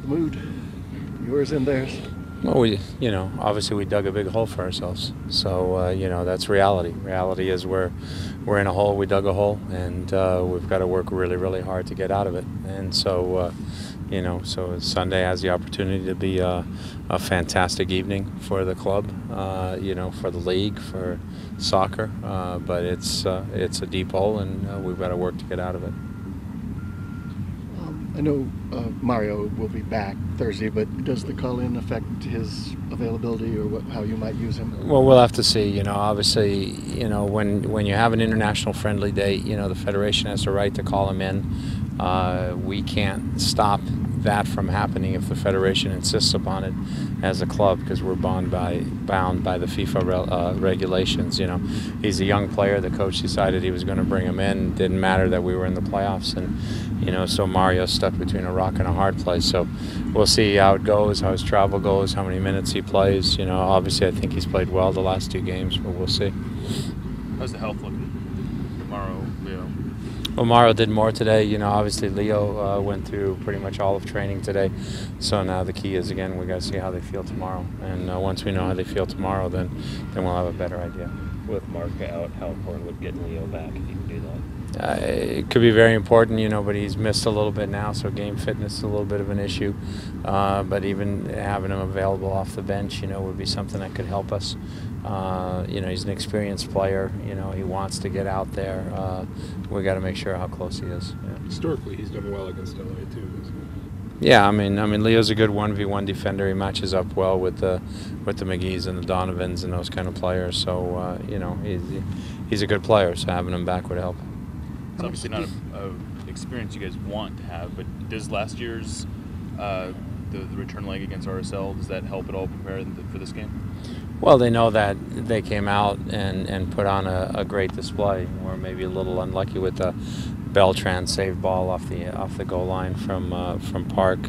the mood? Yours and theirs? Well, obviously we dug a big hole for ourselves. So, that's reality. Reality is we're in a hole, we dug a hole, and we've got to work really, really hard to get out of it. And so, so Sunday has the opportunity to be a fantastic evening for the club, for the league, for soccer. But it's a deep hole, and we've got to work to get out of it. I know Mario will be back Thursday, but does the call-in affect his availability or how you might use him? Well, we'll have to see. Obviously, when you have an international friendly date, the Federation has the right to call him in. We can't stop that from happening if the Federation insists upon it as a club, because we're bound by the FIFA regulations. He's a young player. The coach decided he was going to bring him in. It didn't matter that we were in the playoffs, and so Mario's stuck between a rock and a hard place. So we'll see how it goes, how his travel goes, how many minutes he plays. Obviously I think he's played well the last 2 games, but we'll see. How's the health looking tomorrow, Leo? Well, Mario did more today. Obviously Leo went through pretty much all of training today. So now the key is, again, we got to see how they feel tomorrow. And once we know how they feel tomorrow, then we'll have a better idea. With Mark out, how important would getting Leo back if you can do that? It could be very important, but he's missed a little bit now, so game fitness is a little bit of an issue. But even having him available off the bench, would be something that could help us. He's an experienced player. He wants to get out there. We got to make sure how close he is. Yeah. Historically, he's done well against LA too. Yeah, I mean, Leo's a good 1v1 defender. He matches up well with the McGee's and the Donovans and those kind of players. So he's a good player. So having him back would help. It's obviously not an experience you guys want to have, but does last year's the return leg against RSL, does that help at all prepare them for this game? Well, they know that they came out and put on a great display. We're maybe a little unlucky with the Beltran saved ball off the goal line from Park.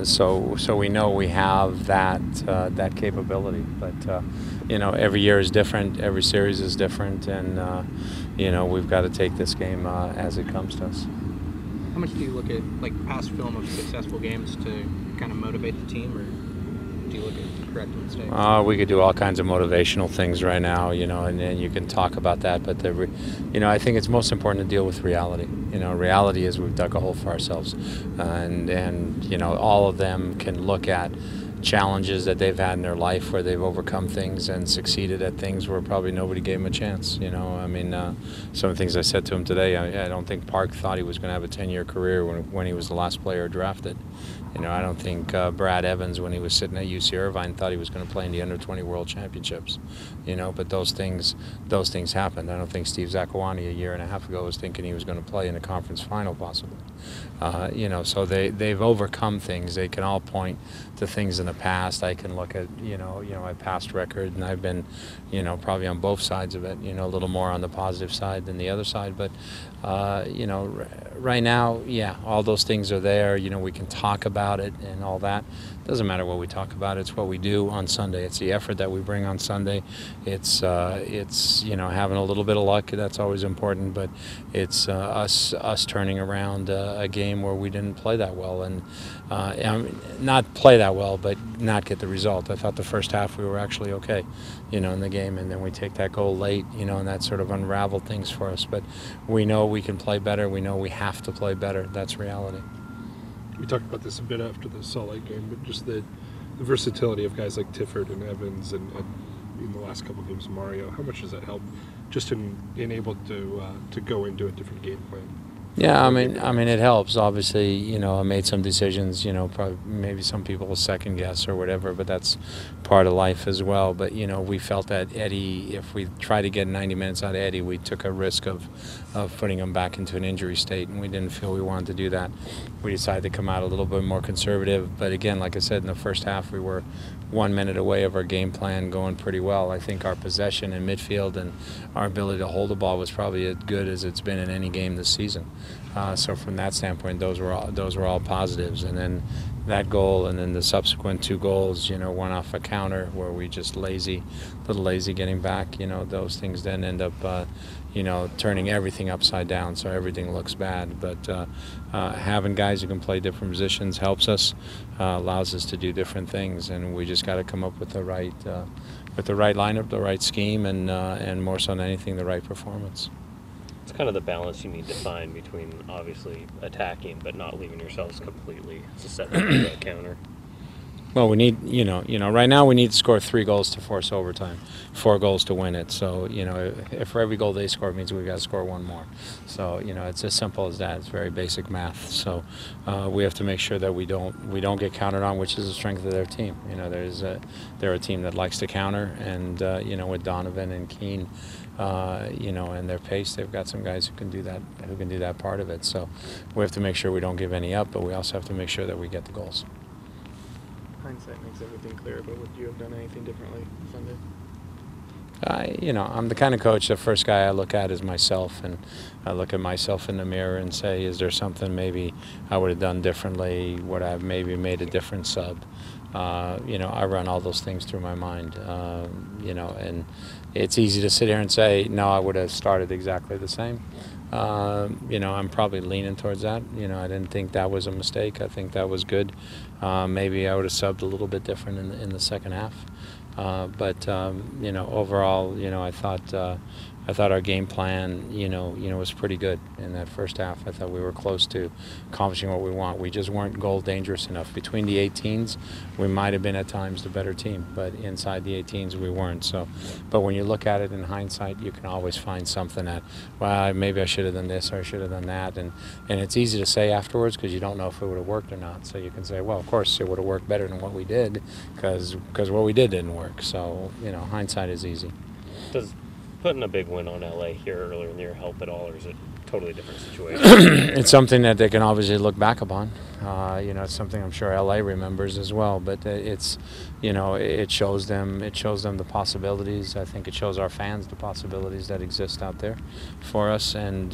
So we know we have that capability. But every year is different, every series is different, and we've got to take this game as it comes to us. How much do you look at past film of successful games to kind of motivate the team, or do you look at correcting mistakes? We could do all kinds of motivational things right now, and you can talk about that. But I think it's most important to deal with reality. Reality is we've dug a hole for ourselves, and all of them can look at challenges that they've had in their life where they've overcome things and succeeded at things where probably nobody gave them a chance. Some of the things I said to him today, I don't think Park thought he was going to have a 10-year career when he was the last player drafted. I don't think Brad Evans, when he was sitting at UC Irvine, thought he was going to play in the Under-20 World Championships. But those things happened. I don't think Steve Zakuani a year and a half ago was thinking he was going to play in a conference final possibly. So they've overcome things. They can all point to things in the past. I can look at my past record, and I've been probably on both sides of it. A little more on the positive side than the other side. But right now, yeah, all those things are there. We can talk about it and all that. Doesn't matter what we talk about. It's what we do on Sunday. It's the effort that we bring on Sunday. It's having a little bit of luck. That's always important. But it's us turning around a game where we didn't play that well, and not play that well, but not get the result. I thought the first half we were actually okay, in the game, and then we take that goal late, and that sort of unraveled things for us. But we know we can play better. We know we have to play better. That's reality. We talked about this a bit after the Salt Lake game, but just the versatility of guys like Tifford and Evans, and in the last couple of games, Mario. How much does that help, just in being able to go into a different game plan? Yeah, I mean, it helps. Obviously, I made some decisions. Probably maybe some people will second guess or whatever, but that's part of life as well. But we felt that Eddie, if we try to get 90 minutes out of Eddie, we took a risk of putting him back into an injury state, and we didn't feel we wanted to do that. We decided to come out a little bit more conservative. But again, like I said, in the first half, we were 1 minute away of our game plan going pretty well. I think our possession in midfield and our ability to hold the ball was probably as good as it's been in any game this season. So from that standpoint, those were all positives. And then that goal, and then the subsequent 2 goals, one off a counter where we just little lazy getting back. Those things then end up, turning everything upside down so everything looks bad. But having guys who can play different positions helps us, allows us to do different things, and we just got to come up with the right lineup, the right scheme, and more so than anything, the right performance. It's kind of the balance you need to find between obviously attacking but not leaving yourselves completely to set up a counter. Well, we need, right now we need to score 3 goals to force overtime, 4 goals to win it. So, if for every goal they score, it means we've got to score 1 more. So, it's as simple as that. It's very basic math. So, we have to make sure that we don't get countered on, which is the strength of their team. They're a team that likes to counter, and with Donovan and Keane, and their pace, they've got some guys who can do that part of it. So, we have to make sure we don't give any up, but we also have to make sure that we get the goals. Hindsight makes everything clear, but would you have done anything differently Sunday? I'm the kind of coach, the first guy I look at is myself, and I look at myself in the mirror and say, is there something maybe I would have done differently? Would I have maybe made a different sub? I run all those things through my mind, and it's easy to sit here and say, no, I would have started exactly the same. I'm probably leaning towards that. I didn't think that was a mistake. I think that was good. Maybe I would have subbed a little bit different in the second half. But overall, I thought our game plan, was pretty good in that first half. I thought we were close to accomplishing what we want. We just weren't goal dangerous enough. Between the 18s, we might have been at times the better team, but inside the 18s, we weren't. So, but when you look at it in hindsight, you can always find something that, well, maybe I should have done this or I should have done that, and it's easy to say afterwards because you don't know if it would have worked or not. So you can say, well, of course, it would have worked better than what we did because what we did didn't work. So, hindsight is easy. Does putting a big win on LA here earlier in the year help at all, or is it a totally different situation? It's something that they can obviously look back upon. It's something I'm sure LA remembers as well. But it shows them the possibilities. I think it shows our fans the possibilities that exist out there for us, and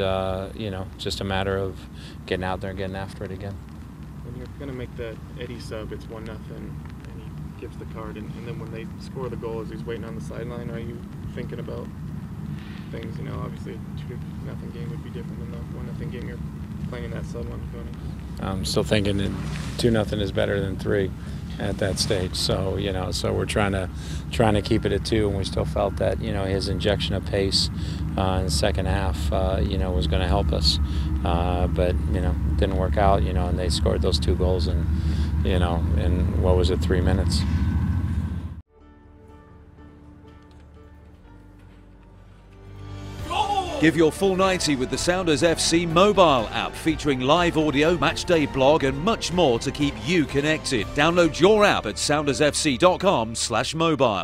just a matter of getting out there and getting after it again. When you're gonna make that Eddie sub, it's 1-0, and he gives the card, and then when they score the goal as he's waiting on the sideline, are you thinking about things? Obviously a 2-0 game would be different than the 1-0 game you're playing in that sub on the opponent. I'm still thinking that 2-0 is better than 3 at that stage. So so we're trying to keep it at 2, and we still felt that his injection of pace in the second half was going to help us, but it didn't work out. And they scored those 2 goals in in what was it, 3 minutes. Give your full 90 with the Sounders FC mobile app featuring live audio, matchday blog and much more to keep you connected. Download your app at soundersfc.com/mobile.